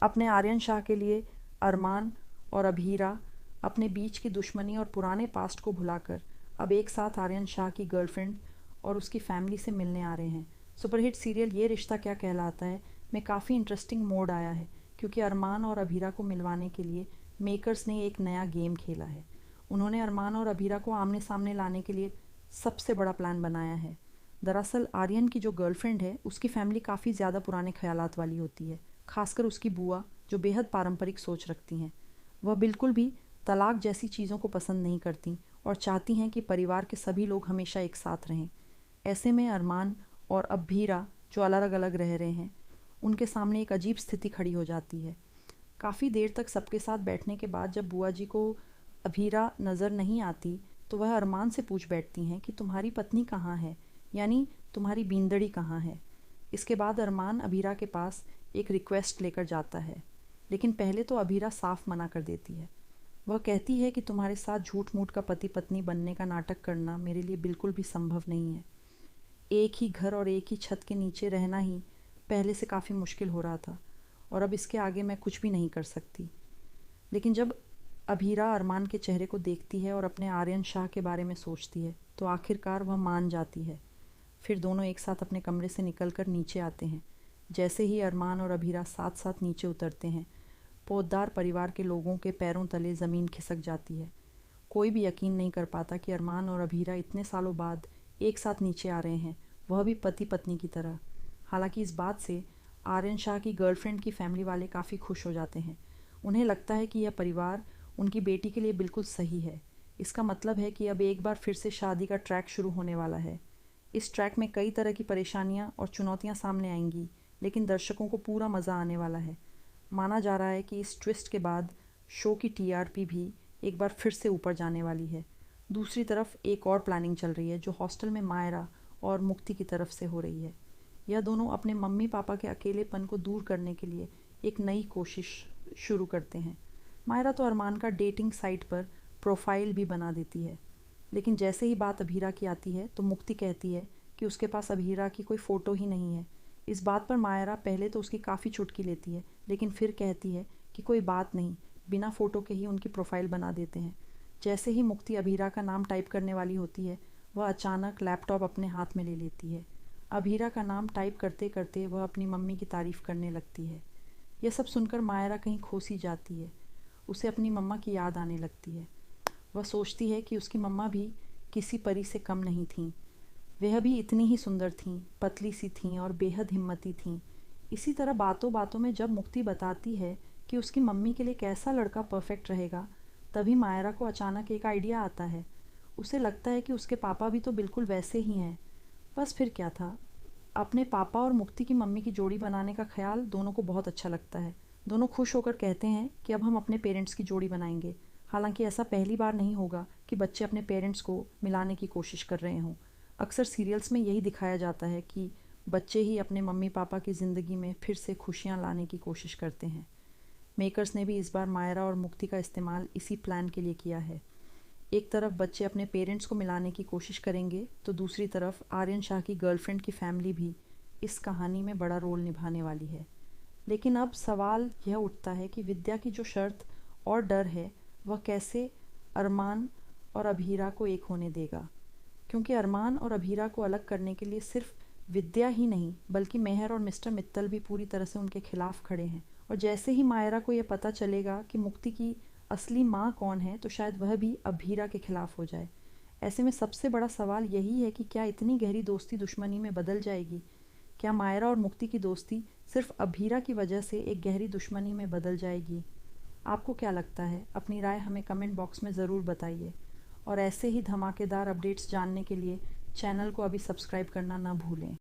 अपने आर्यन शाह के लिए अरमान और अभीरा अपने बीच की दुश्मनी और पुराने पास्ट को भुलाकर अब एक साथ आर्यन शाह की गर्लफ्रेंड और उसकी फैमिली से मिलने आ रहे हैं। सुपरहिट सीरियल ये रिश्ता क्या कहलाता है में काफ़ी इंटरेस्टिंग मोड आया है, क्योंकि अरमान और अभीरा को मिलवाने के लिए मेकर्स ने एक नया गेम खेला है। उन्होंने अरमान और अभीरा को आमने सामने लाने के लिए सबसे बड़ा प्लान बनाया है। दरअसल आर्यन की जो गर्लफ्रेंड है उसकी फैमिली काफ़ी ज़्यादा पुराने ख्यालात वाली होती है, खासकर उसकी बुआ जो बेहद पारंपरिक सोच रखती हैं। वह बिल्कुल भी तलाक जैसी चीज़ों को पसंद नहीं करती और चाहती हैं कि परिवार के सभी लोग हमेशा एक साथ रहें। ऐसे में अरमान और अभीरा जो अलग अलग रह रहे हैं, उनके सामने एक अजीब स्थिति खड़ी हो जाती है। काफ़ी देर तक सबके साथ बैठने के बाद जब बुआ जी को अभीरा नज़र नहीं आती तो वह अरमान से पूछ बैठती हैं कि तुम्हारी पत्नी कहाँ है, यानी तुम्हारी बींदड़ी कहाँ है। इसके बाद अरमान अभीरा के पास एक रिक्वेस्ट लेकर जाता है, लेकिन पहले तो अभीरा साफ मना कर देती है। वह कहती है कि तुम्हारे साथ झूठ मूठ का पति पत्नी बनने का नाटक करना मेरे लिए बिल्कुल भी संभव नहीं है। एक ही घर और एक ही छत के नीचे रहना ही पहले से काफ़ी मुश्किल हो रहा था और अब इसके आगे मैं कुछ भी नहीं कर सकती। लेकिन जब अभीरा अरमान के चेहरे को देखती है और अपने आर्यन शाह के बारे में सोचती है तो आखिरकार वह मान जाती है। फिर दोनों एक साथ अपने कमरे से निकलकर नीचे आते हैं। जैसे ही अरमान और अभीरा साथ साथ नीचे उतरते हैं, पोद्दार परिवार के लोगों के पैरों तले ज़मीन खिसक जाती है। कोई भी यकीन नहीं कर पाता कि अरमान और अभीरा इतने सालों बाद एक साथ नीचे आ रहे हैं, वह भी पति पत्नी की तरह। हालांकि इस बात से आर्यन शाह की गर्लफ्रेंड की फैमिली वाले काफ़ी खुश हो जाते हैं। उन्हें लगता है कि यह परिवार उनकी बेटी के लिए बिल्कुल सही है। इसका मतलब है कि अब एक बार फिर से शादी का ट्रैक शुरू होने वाला है। इस ट्रैक में कई तरह की परेशानियां और चुनौतियां सामने आएंगी, लेकिन दर्शकों को पूरा मज़ा आने वाला है। माना जा रहा है कि इस ट्विस्ट के बाद शो की टीआरपी भी एक बार फिर से ऊपर जाने वाली है। दूसरी तरफ एक और प्लानिंग चल रही है जो हॉस्टल में मायरा और मुक्ति की तरफ से हो रही है। यह दोनों अपने मम्मी पापा के अकेलेपन को दूर करने के लिए एक नई कोशिश शुरू करते हैं। मायरा तो अरमान का डेटिंग साइट पर प्रोफाइल भी बना देती है, लेकिन जैसे ही बात अभीरा की आती है तो मुक्ति कहती है कि उसके पास अभीरा की कोई फ़ोटो ही नहीं है। इस बात पर मायरा पहले तो उसकी काफ़ी चुटकी लेती है, लेकिन फिर कहती है कि कोई बात नहीं, बिना फ़ोटो के ही उनकी प्रोफाइल बना देते हैं। जैसे ही मुक्ति अभीरा का नाम टाइप करने वाली होती है, वह अचानक लैपटॉप अपने हाथ में ले लेती है। अभीरा का नाम टाइप करते करते वह अपनी मम्मी की तारीफ़ करने लगती है। यह सब सुनकर मायरा कहीं खो सी जाती है। उसे अपनी मम्मा की याद आने लगती है। वह सोचती है कि उसकी मम्मा भी किसी परी से कम नहीं थीं। वह भी इतनी ही सुंदर थीं, पतली सी थीं और बेहद हिम्मती थीं। इसी तरह बातों बातों में जब मुक्ति बताती है कि उसकी मम्मी के लिए कैसा लड़का परफेक्ट रहेगा, तभी मायरा को अचानक एक आइडिया आता है। उसे लगता है कि उसके पापा भी तो बिल्कुल वैसे ही हैं। बस फिर क्या था, अपने पापा और मुक्ति की मम्मी की जोड़ी बनाने का ख्याल दोनों को बहुत अच्छा लगता है। दोनों खुश होकर कहते हैं कि अब हम अपने पेरेंट्स की जोड़ी बनाएंगे। हालांकि ऐसा पहली बार नहीं होगा कि बच्चे अपने पेरेंट्स को मिलाने की कोशिश कर रहे हों। अक्सर सीरियल्स में यही दिखाया जाता है कि बच्चे ही अपने मम्मी पापा की ज़िंदगी में फिर से खुशियाँ लाने की कोशिश करते हैं। मेकर्स ने भी इस बार मायरा और मुक्ति का इस्तेमाल इसी प्लान के लिए किया है। एक तरफ बच्चे अपने पेरेंट्स को मिलाने की कोशिश करेंगे तो दूसरी तरफ आर्यन शाह की गर्लफ्रेंड की फैमिली भी इस कहानी में बड़ा रोल निभाने वाली है। लेकिन अब सवाल यह उठता है कि विद्या की जो शर्त और डर है, वह कैसे अरमान और अभीरा को एक होने देगा। क्योंकि अरमान और अभीरा को अलग करने के लिए सिर्फ विद्या ही नहीं, बल्कि मेहर और मिस्टर मित्तल भी पूरी तरह से उनके खिलाफ खड़े हैं। और जैसे ही मायरा को यह पता चलेगा कि मुक्ति की असली माँ कौन है, तो शायद वह भी अभीरा के खिलाफ हो जाए। ऐसे में सबसे बड़ा सवाल यही है कि क्या इतनी गहरी दोस्ती दुश्मनी में बदल जाएगी? क्या मायरा और मुक्ति की दोस्ती सिर्फ अभीरा की वजह से एक गहरी दुश्मनी में बदल जाएगी? आपको क्या लगता है? अपनी राय हमें कमेंट बॉक्स में ज़रूर बताइए। और ऐसे ही धमाकेदार अपडेट्स जानने के लिए चैनल को अभी सब्सक्राइब करना ना भूलें।